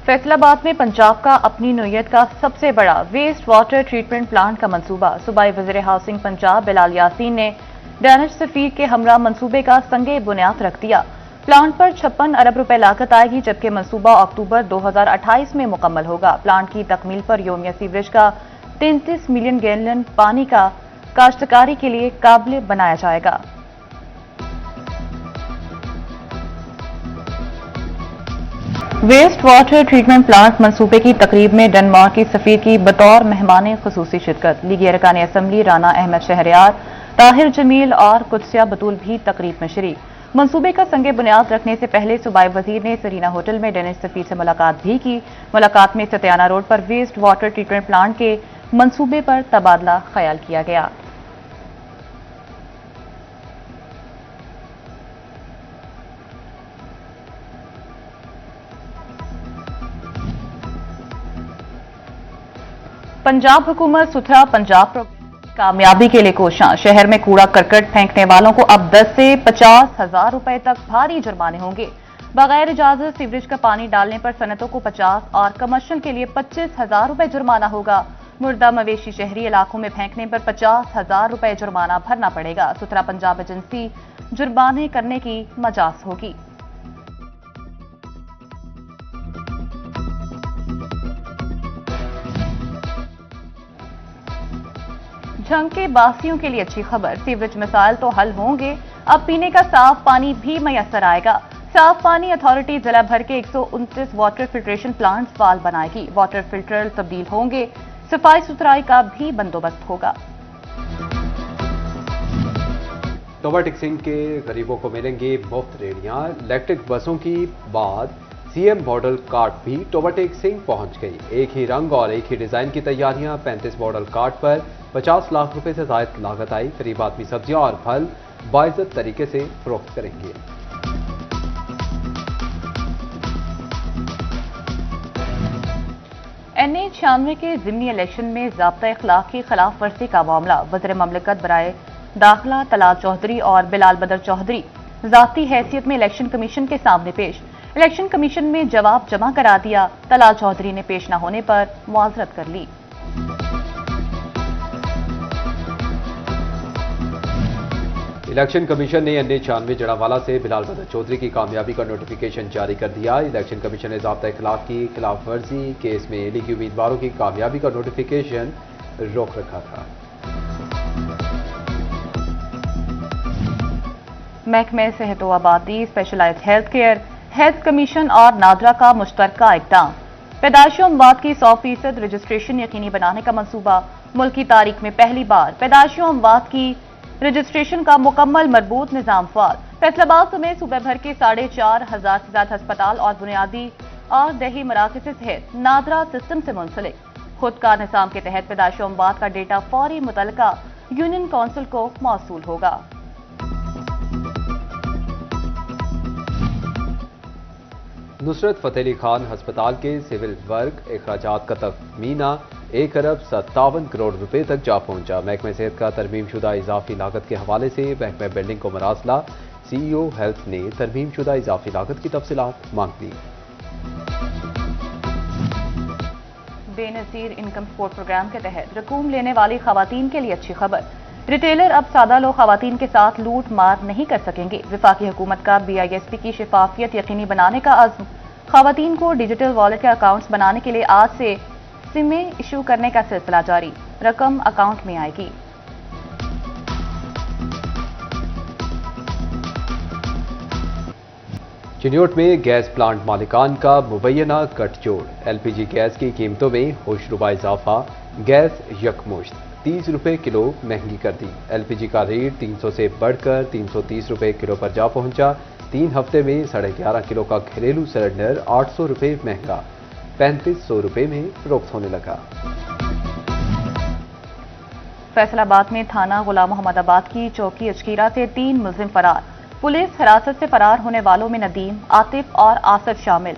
फैसलाबाद में पंजाब का अपनी नोयत का सबसे बड़ा वेस्ट वाटर ट्रीटमेंट प्लांट का मंसूबा। सूबाई वज़ीर हाउसिंग पंजाब बिलाल यासीन ने डैनिश सफीर के हमरा मंसूबे का संगे बुनियाद रख दिया। प्लांट पर 56 अरब रुपए लागत आएगी, जबकि मंसूबा अक्टूबर 2028 में मुकम्मल होगा। प्लांट की तकमील पर योमिया सीवरेज का 33 मिलियन गैलन पानी का काश्तकारी के लिए काबिल बनाया जाएगा। वेस्ट वाटर ट्रीटमेंट प्लांट मंसूबे की तकरीब में डेनमार्क की सफीर की बतौर मेहमान खुसूसी शिरकत। लीगी अरकान असम्बली राना अहमद शहरयार, ताहिर जमील और कुदसिया बतूल भी तकरीब में शरीक। मंसूबे का संगे बुनियाद रखने से पहले सूबाई वजीर ने सरीना होटल में डेनिश सफीर से मुलाकात भी की। मुलाकात में सत्याना रोड पर वेस्ट वाटर ट्रीटमेंट प्लांट के मंसूबे पर तबादला ख्याल किया गया। पंजाब हुकूमत सुथरा पंजाब कामयाबी के लिए कोशां। शहर में कूड़ा करकट फेंकने वालों को अब 10 से 50 हजार रुपए तक भारी जुर्माने होंगे। बगैर इजाजत सीवरेज का पानी डालने पर सनतों को 50 और कमर्शियल के लिए 25 हजार रुपए जुर्माना होगा। मुर्दा मवेशी शहरी इलाकों में फेंकने पर 50 हजार रुपए जुर्माना भरना पड़ेगा। सुथरा पंजाब एजेंसी जुर्माने करने की मजाज होगी। झंग के बासियों के लिए अच्छी खबर, सीवरेज मसाइल तो हल होंगे। अब पीने का साफ पानी भी मैसर आएगा। साफ पानी अथॉरिटी जिला भर के 129 वाटर फिल्ट्रेशन प्लांट फाल बनाएगी। वाटर फिल्टर तब्दील होंगे। सफाई सुथराई का भी बंदोबस्त होगा। तोबा टिक्सिंग के गरीबों को मिलेंगे मुफ्त रेडियां। इलेक्ट्रिक बसों की बाद सीएम मॉडल कार्ट भी टोबा टिक्सिंग पहुंच गई। एक ही रंग और एक ही डिजाइन की तैयारियां। 35 मॉडल कार्ट पर 50 लाख रुपए से ज्यादा लागत आई। गरीब आदमी सब्जियां और फल बाइज्जत तरीके से फरोख्त करेंगे। NA 96 के ज़िमनी इलेक्शन में ज़ाब्ता इखलाक की खिलाफ वर्जी का मामला। वज़ीर ममलकत बराए दाखिला तलाल चौधरी और बिलाल बदर चौधरी ज़ाती हैसियत में इलेक्शन कमीशन के सामने पेश। इलेक्शन कमीशन में जवाब जमा करा दिया। तलाल चौधरी ने पेश न होने पर मुआज़रत कर ली। इलेक्शन कमीशन ने NA 96 जड़ावाला से बिलाल बदर चौधरी की कामयाबी का नोटिफिकेशन जारी कर दिया। इलेक्शन कमीशन ने ज़ाब्ता इखलाक की खिलाफ वर्जी केस में लीगी उम्मीदवारों की कामयाबी का नोटिफिकेशन रोक रखा था। महकमे सेहत व आबादी, specialised health care, health commission और नादरा का मुश्तरका इक़दाम। पैदाइशी अमवात की 100% रजिस्ट्रेशन यकीनी बनाने का मंसूबा। मुल्क की तारीख में पहली बार पैदाइशी अमवात की रजिस्ट्रेशन का मुकम्मल मरबूत निजाम फाल। फैसलाबाद समेत सूबे भर के 4,500 से ज्यादा अस्पताल और बुनियादी और दही मराकज़ सहित नादरा सिस्टम से मुंसलिक। खुद का निजाम के तहत पैदाइशी अमवात का डेटा फौरी मुतलका यूनियन काउंसिल को मौसूल होगा। नुसरत फतेह अली खान अस्पताल के सिविल वर्क अखराजात का तखमीना 1 अरब 57 करोड़ रुपए तक जा पहुंचा। महकमे सेहत का तरमीम शुदा इजाफी लागत के हवाले से महकमे बिल्डिंग को मरासला। CEO हेल्थ ने तरमीम शुदा इजाफी लागत की तफसीलात मांग ली। बेनजीर इनकम सपोर्ट प्रोग्राम के तहत रकूम लेने वाली खवातीन के लिए अच्छी खबर। रिटेलर अब सादा लोग खवातीन के साथ लूट मार नहीं कर सकेंगे। वफाकी हुकूमत का BISP की शिफाफियत यकीनी बनाने का अज़्म। खवातीन को डिजिटल वॉलेट के अकाउंट्स बनाने के लिए आज से सिमें इशू करने का सिलसिला जारी। रकम अकाउंट में आएगी। चिन्योट में गैस प्लांट मालिकान का मुबैना गठजोड़। LPG गैस की कीमतों में होशरुबा इजाफा। गैस यकमुश्त 30 रुपए किलो महंगी कर दी। LPG का रेट 300 से बढ़कर 330 रुपए किलो पर जा पहुंचा। 3 हफ्ते में 11.5 किलो का घरेलू सिलेंडर 800 रुपए महंगा 3500 रुपए में फरोख्त होने लगा। फैसलाबाद में थाना गुलाम मोहम्मदाबाद की चौकी अचकीरा से 3 मुलजिम फरार। पुलिस हिरासत से फरार होने वालों में नदीम, आतिफ और आसिफ शामिल।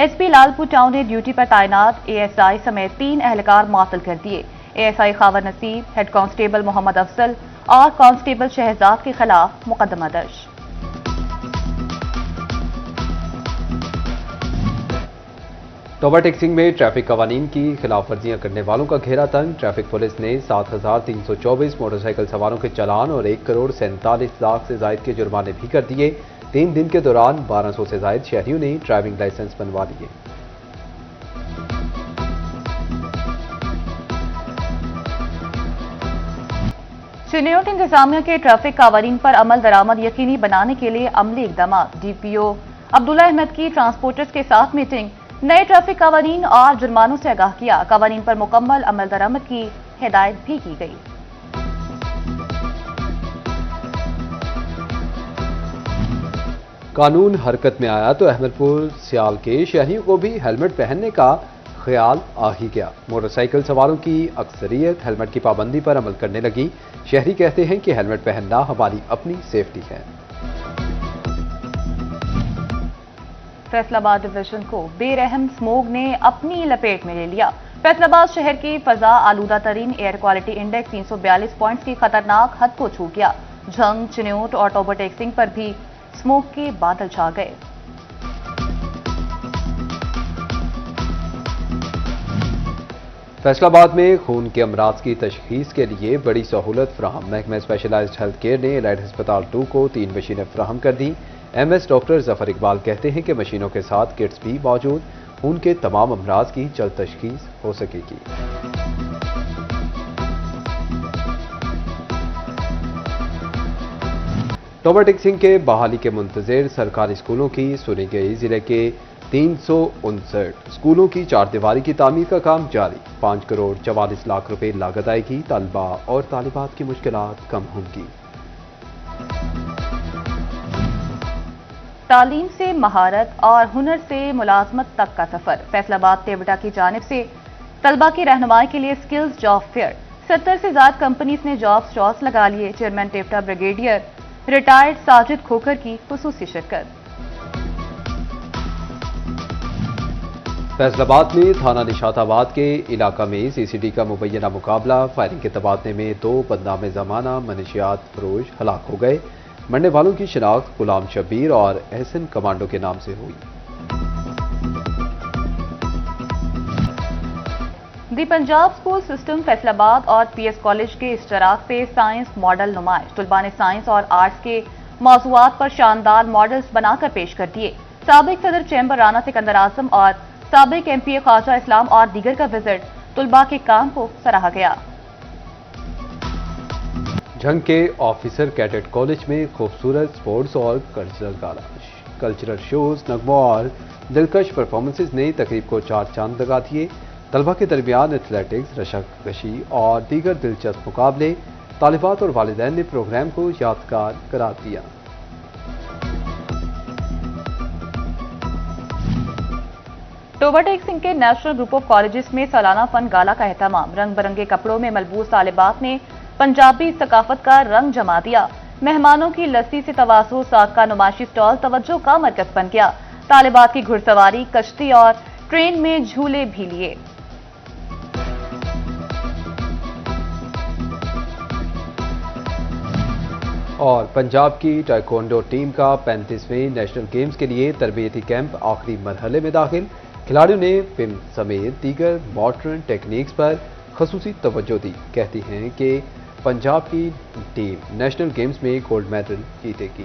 SP लालपुर टाउन ने ड्यूटी पर तैनात ASI समेत 3 एहलकार मुअत्तल कर दिए। ASI खावर नसीब, हेड कांस्टेबल मोहम्मद अफजल और कांस्टेबल शहजाद के खिलाफ मुकदमा दर्ज। टोबा टेक्सिंग में ट्रैफिक कवानीन की खिलाफ वर्जियां करने वालों का घेरा तंग। ट्रैफिक पुलिस ने 7,324 मोटरसाइकिल सवारों के चालान और 1,47 लाख से जायद के जुर्माने भी कर दिए। 3 दिन के दौरान 1200 से जायद शहरियों ने ड्राइविंग लाइसेंस बनवा लिए। चिन्योट इंतजामिया के ट्रैफिक कावानीन पर अमल दरामद यकीनी बनाने के लिए अमली इकदाम। डीपीओ अब्दुल्ला अहमद की ट्रांसपोर्टर्स के साथ मीटिंग, नए ट्रैफिक कावानीन और जुर्मानों से आगाह किया। कावानीन पर मुकम्मल अमल दरामद की हिदायत भी की गई। कानून हरकत में आया तो अहमदपुर सियाल के शहरियों को भी हेलमेट पहनने का ख्याल आ ही गया। मोटरसाइकिल सवारों की अक्सरियत हेलमेट की पाबंदी पर अमल करने लगी। शहरी कहते हैं कि हेलमेट पहनना हमारी अपनी सेफ्टी है। फैसलाबाद डिवीजन को बेरहम स्मोग ने अपनी लपेट में ले लिया। फैसलाबाद शहर की फजा आलूदा तरीन एयर क्वालिटी इंडेक्स 342 पॉइंट्स की खतरनाक हद को छू गया। झंग, चिन्योट और टोबा टेक्सिंग पर भी स्मोक के बादल छा गए। फैसलाबाद में खून के अमराज की तशखीस के लिए बड़ी सहूलत फराहम। महकमा स्पेशलाइज्ड हेल्थ केयर ने एलाइड अस्पताल 2 को 3 मशीनें फराहम कर दी। एमएस डॉक्टर जफर इकबाल कहते हैं कि मशीनों के साथ किट्स भी मौजूद, खून के तमाम अमराज की जल्द तशखीस हो सकेगी। टोबा टेक्सिंग के बहाली के मुंतजिर सरकारी स्कूलों की सुनी गई। जिले के 359 स्कूलों की 4 दीवारी की तामीर का काम जारी। 5 करोड़ 44 लाख रुपए लागत आएगी। तलबा और तालिबात की मुश्किलात कम होंगी। तालीम से महारत और हुनर से मुलाजमत तक का सफर। फैसलाबाद टेबटा की जानिब से तलबा की रहनुमाई के लिए स्किल्स जॉब फेयर। 70 से ज्यादा कंपनीज ने जॉब स्टॉल्स लगा लिए। चेयरमैन टेबटा ब्रिगेडियर रिटायर्ड साजिद खोकर की खुसूसी शिरकत। फैसलाबाद में थाना निशाताबाद के इलाका में सीसीडी का मुबैना मुकाबला। फायरिंग के तबादले में 2 बदनाम जमाना मनशियात फरोश हलाक हो गए। मरने वालों की शिनाख्त गुलाम शब्बीर और एहसन कमांडो के नाम से हुई। दी पंजाब स्कूल सिस्टम फैसलाबाद और पीएस कॉलेज के इश्तराक से साइंस मॉडल नुमाइश। तलबा ने साइंस और आर्ट्स के मौज़ूआत पर शानदार मॉडल्स बनाकर पेश कर दिए। साबिक सदर चैम्बर राना सिकंदर आजम और साबिक एमपी ख्वाजा इस्लाम और दीगर का विजिट। तलबा के काम को सराहा गया। झंग के ऑफिसर कैडेट कॉलेज में खूबसूरत स्पोर्ट्स और कल्चरल शोज, नगमों और दिलकश परफॉर्मेंसेज ने तकरीब को 4 चांद लगा दिए। तलबा के दरमियान एथलेटिक्स, रशकशी और दीगर दिलचस्प मुकाबले। तालिबात और वालिदैन ने प्रोग्राम को यादगार करार दिया। टोबा टेक्सिंग के नेशनल ग्रुप ऑफ कॉलेजेस में सालाना फन गाला का एहतमाम। रंग बिरंगे कपड़ों में मलबूस तालिबात ने पंजाबी सकाफत का रंग जमा दिया। मेहमानों की लस्सी से तवाज़ो साग का नुमाइशी स्टॉल तवज्जो का मरकज बन गया। तालिबात की घुड़सवारी, कश्ती और ट्रेन में झूले भी लिए। और पंजाब की टाइकोंडो टीम का 35वें नेशनल गेम्स के लिए तरबियती कैंप आखिरी मरहले में दाखिल। खिलाड़ियों ने फिल्म समेत दीगर मॉडर्न टेक्निक्स पर खसूसी तवज्जो दी। कहती हैं कि पंजाब की टीम नेशनल गेम्स में गोल्ड मेडल जीतेगी।